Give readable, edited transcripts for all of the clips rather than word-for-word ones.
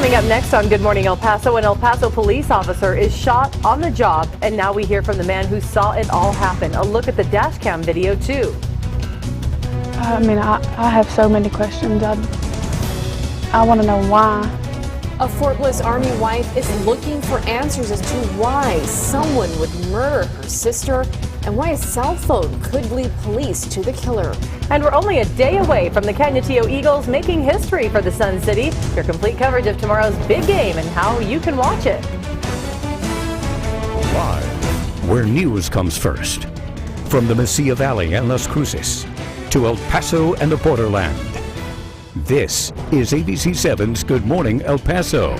Coming up next on Good Morning El Paso, an El Paso police officer is shot on the job, and now we hear from the man who saw it all happen. A look at the dash cam video, too. I have so many questions. I want to know why. A Fort Bliss Army wife is looking for answers as to why someone would murder her sister and why a cell phone could lead police to the killer. And we're only a day away from the Cañutillo Eagles making history for the Sun City. Your complete coverage of tomorrow's big game and how you can watch it. Live, where news comes first. From the Mesilla Valley and Las Cruces to El Paso and the borderland. This is ABC7's Good Morning El Paso.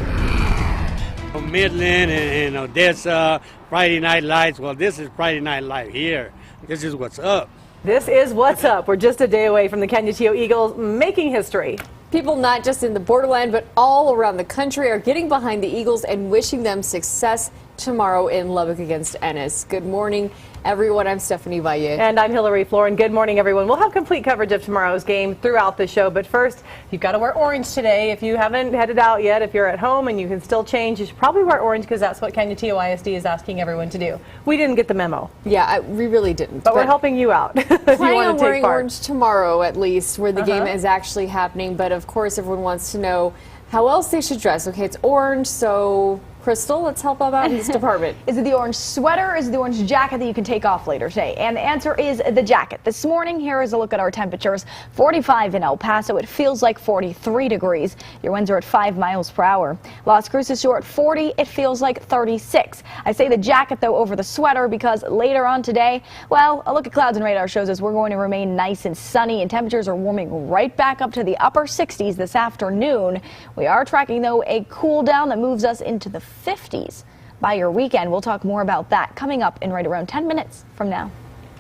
Midland and Odessa, Friday Night Lights. Well, this is Friday Night Light here. This is what's up. This is what's up. We're just a day away from the Cañutillo Eagles making history. People not just in the borderland but all around the country are getting behind the Eagles and wishing them success tomorrow in Lubbock against Ennis. Good morning, everyone. I'm Stephanie Valle. And I'm Hillary Floren. Good morning, everyone. We'll have complete coverage of tomorrow's game throughout the show. But first, you've got to wear orange today. If you haven't headed out yet, if you're at home and you can still change, you should probably wear orange because that's what Cañutillo ISD is asking everyone to do. We didn't get the memo. Yeah, we really didn't. But we're helping you out. Planning on wearing orange tomorrow, at least, where the game is actually happening. But of course, everyone wants to know how else they should dress. Okay, it's orange, so Crystal, let's help out in this department. Is it the orange sweater or is it the orange jacket that you can take off later today? And the answer is the jacket. This morning, here is a look at our temperatures. 45 in El Paso. It feels like 43 degrees. Your winds are at 5 miles per hour. Las Cruces, you're at 40. It feels like 36. I say the jacket, though, over the sweater because later on today, well, a look at clouds and radar shows us we're going to remain nice and sunny, and temperatures are warming right back up to the upper 60s this afternoon. We are tracking, though, a cool down that moves us into the 50s by your weekend. We'll talk more about that coming up in right around 10 minutes from now.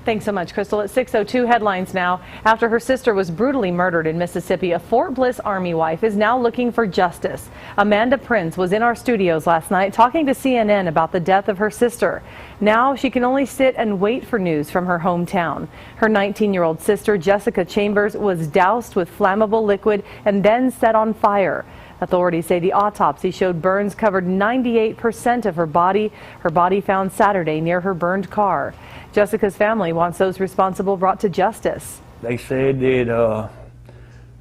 Thanks so much, Crystal. At 6:02 headlines now. After her sister was brutally murdered in Mississippi, a Fort Bliss Army wife is now looking for justice. Amanda Prince was in our studios last night talking to CNN about the death of her sister. Now she can only sit and wait for news from her hometown. Her 19-year-old sister, Jessica Chambers, was doused with flammable liquid and then set on fire. Authorities say the autopsy showed burns covered 98% of her body found Saturday near her burned car. Jessica's family wants those responsible brought to justice. They said that, as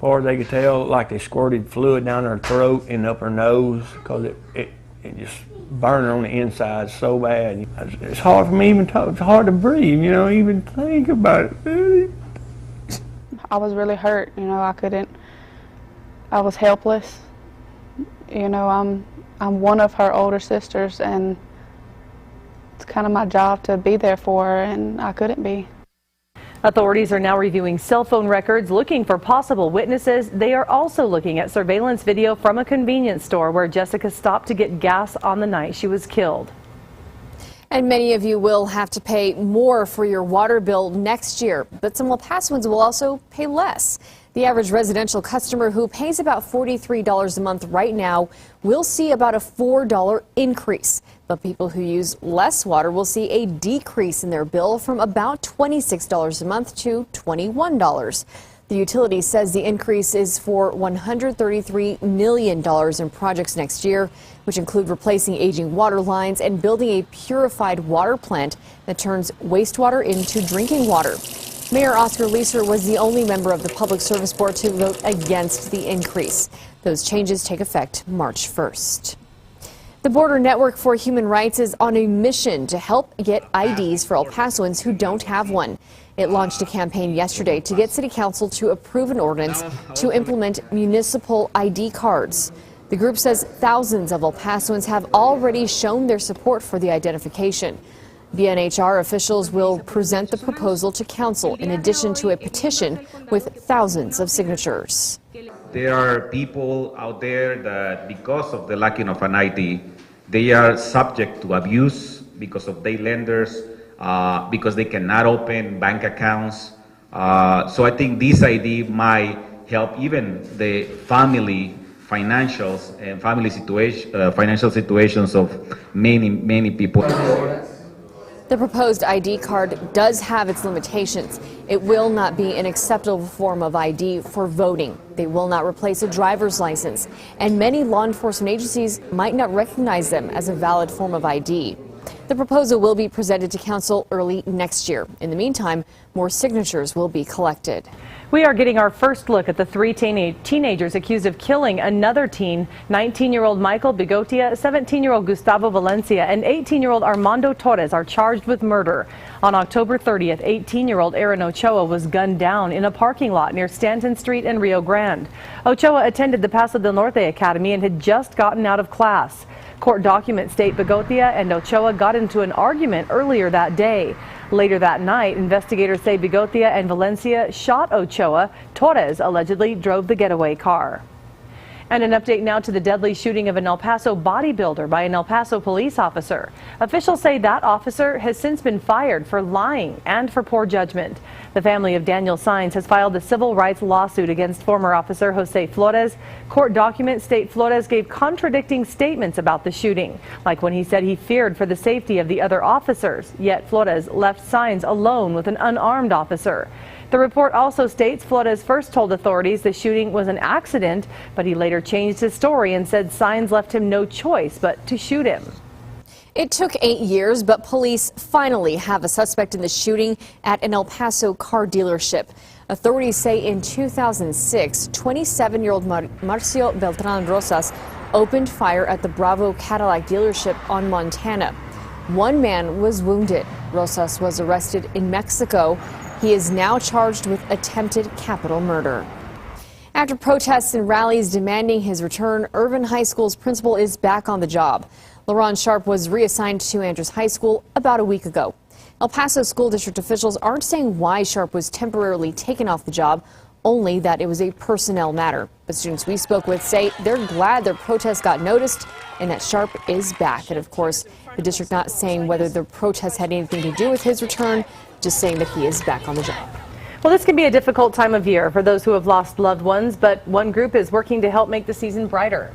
far as they could tell, like they squirted fluid down her throat and up her nose because it just burned her on the inside so bad. It's hard for me even to talk. It's hard to breathe, even think about it. I was really hurt. I was helpless. I'm one of her older sisters, and it's kind of my job to be there for her, and I couldn't be. Authorities are now reviewing cell phone records, looking for possible witnesses. They are also looking at surveillance video from a convenience store where Jessica stopped to get gas on the night she was killed. And many of you will have to pay more for your water bill next year, but some El Pasoans will also pay less. The average residential customer who pays about $43 a month right now will see about a $4 increase. But people who use less water will see a decrease in their bill from about $26 a month to $21. The utility says the increase is for $133 million in projects next year, which include replacing aging water lines and building a purified water plant that turns wastewater into drinking water. Mayor Oscar Leeser was the only member of the Public Service Board to vote against the increase. Those changes take effect March 1st. The Border Network for Human Rights is on a mission to help get IDs for El Pasoans who don't have one. It launched a campaign yesterday to get City Council to approve an ordinance to implement municipal ID cards. The group says thousands of El Pasoans have already shown their support for the identification. BNHR officials will present the proposal to council in addition to a petition with thousands of signatures. There are people out there that because of the lacking of an ID, they are subject to abuse because of their lenders, because they cannot open bank accounts. So I think this ID might help even the financial situations of many people. The proposed ID card does have its limitations. It will not be an acceptable form of ID for voting. They will not replace a driver's license, and many law enforcement agencies might not recognize them as a valid form of ID. The proposal will be presented to council early next year. In the meantime, more signatures will be collected. We are getting our first look at the three teenagers accused of killing another teen. 19-year-old Michael Bigotia, 17-year-old Gustavo Valencia, and 18-year-old Armando Torres are charged with murder. On October 30th, 18-year-old Aaron Ochoa was gunned down in a parking lot near Stanton Street in Rio Grande. Ochoa attended the Paso del Norte Academy and had just gotten out of class. Court documents state Bigotia and Ochoa got into an argument earlier that day. Later that night, investigators say Bigotia and Valencia shot Ochoa. Torres allegedly drove the getaway car. And an update now to the deadly shooting of an El Paso bodybuilder by an El Paso police officer. Officials say that officer has since been fired for lying and for poor judgment. The family of Daniel Saenz has filed a civil rights lawsuit against former officer Jose Flores. Court documents state Flores gave contradicting statements about the shooting, like when he said he feared for the safety of the other officers, yet Flores left Saenz alone with an unarmed officer. The report also states Flores first told authorities the shooting was an accident, but he later changed his story and said Saenz left him no choice but to shoot him. It took 8 years, but police finally have a suspect in the shooting at an El Paso car dealership. Authorities say in 2006, 27-year-old Marcio Beltran Rosas opened fire at the Bravo Cadillac dealership on Montana. One man was wounded. Rosas was arrested in Mexico. He is now charged with attempted capital murder. After protests and rallies demanding his return, Irvin High School's principal is back on the job. LaRon Sharp was reassigned to Andrews High School about a week ago. El Paso School District officials aren't saying why Sharp was temporarily taken off the job, only that it was a personnel matter. But students we spoke with say they're glad their protest got noticed and that Sharp is back. And of course, the district not saying whether the protest had anything to do with his return, just saying that he is back on the job. Well, this can be a difficult time of year for those who have lost loved ones, but one group is working to help make the season brighter.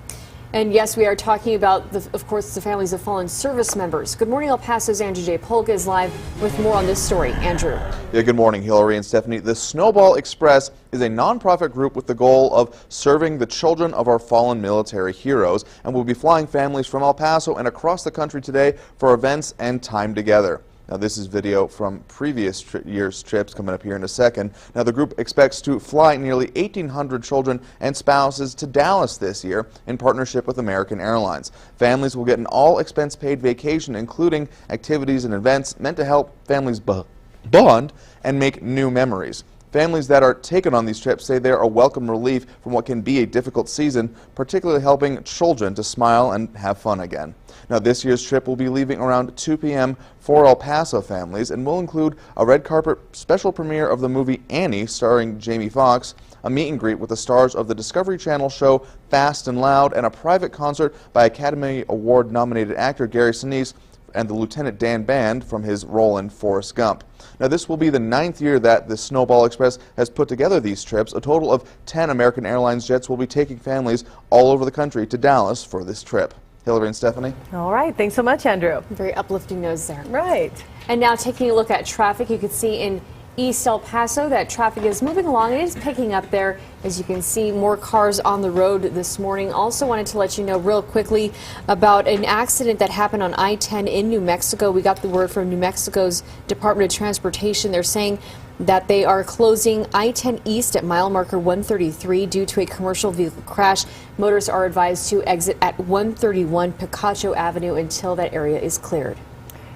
And yes, we are talking about, of course, the families of fallen service members. Good morning, El Paso's Andrew J. Polka is live with more on this story. Andrew. Yeah, good morning, Hillary and Stephanie. The Snowball Express is a nonprofit group with the goal of serving the children of our fallen military heroes, and will be flying families from El Paso and across the country today for events and time together. Now, this is video from previous year's trips coming up here in a second. Now, the group expects to fly nearly 1,800 children and spouses to Dallas this year in partnership with American Airlines. Families will get an all-expense-paid vacation, including activities and events meant to help families bond and make new memories. Families that are taken on these trips say they're a welcome relief from what can be a difficult season, particularly helping children to smile and have fun again. Now, this year's trip will be leaving around 2 p.m. for El Paso families and will include a red carpet special premiere of the movie Annie starring Jamie Foxx, a meet and greet with the stars of the Discovery Channel show Fast and Loud, and a private concert by Academy Award nominated actor Gary Sinise and the Lieutenant Dan Band from his role in Forrest Gump. Now, this will be the 9th year that the Snowball Express has put together these trips. A total of 10 American Airlines jets will be taking families all over the country to Dallas for this trip. Hillary and Stephanie. All right. Thanks so much, Andrew. Very uplifting news there. Right. And now taking a look at traffic, you can see in East El Paso that traffic is moving along. It is picking up there. As you can see, more cars on the road this morning. Also wanted to let you know real quickly about an accident that happened on I-10 in New Mexico. We got the word from New Mexico's Department of Transportation. They're saying that they are closing I-10 East at mile marker 133 due to a commercial vehicle crash. Motorists are advised to exit at 131 Picacho Avenue until that area is cleared.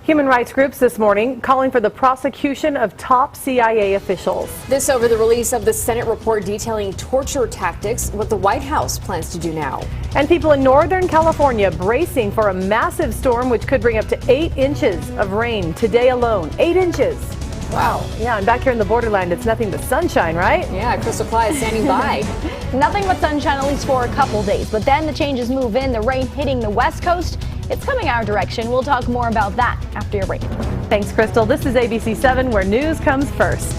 Human rights groups this morning calling for the prosecution of top CIA officials. This over the release of the Senate report detailing torture tactics, what the White House plans to do now. And people in Northern California bracing for a massive storm which could bring up to 8 inches of rain today alone. 8 inches. Wow. Yeah, and back here in the borderland, it's nothing but sunshine, right? Yeah, Crystal Cly is standing by. Nothing but sunshine, at least for a couple days. But then the changes move in, the rain hitting the West Coast. It's coming our direction. We'll talk more about that after your break. Thanks, Crystal. This is ABC 7, where news comes first.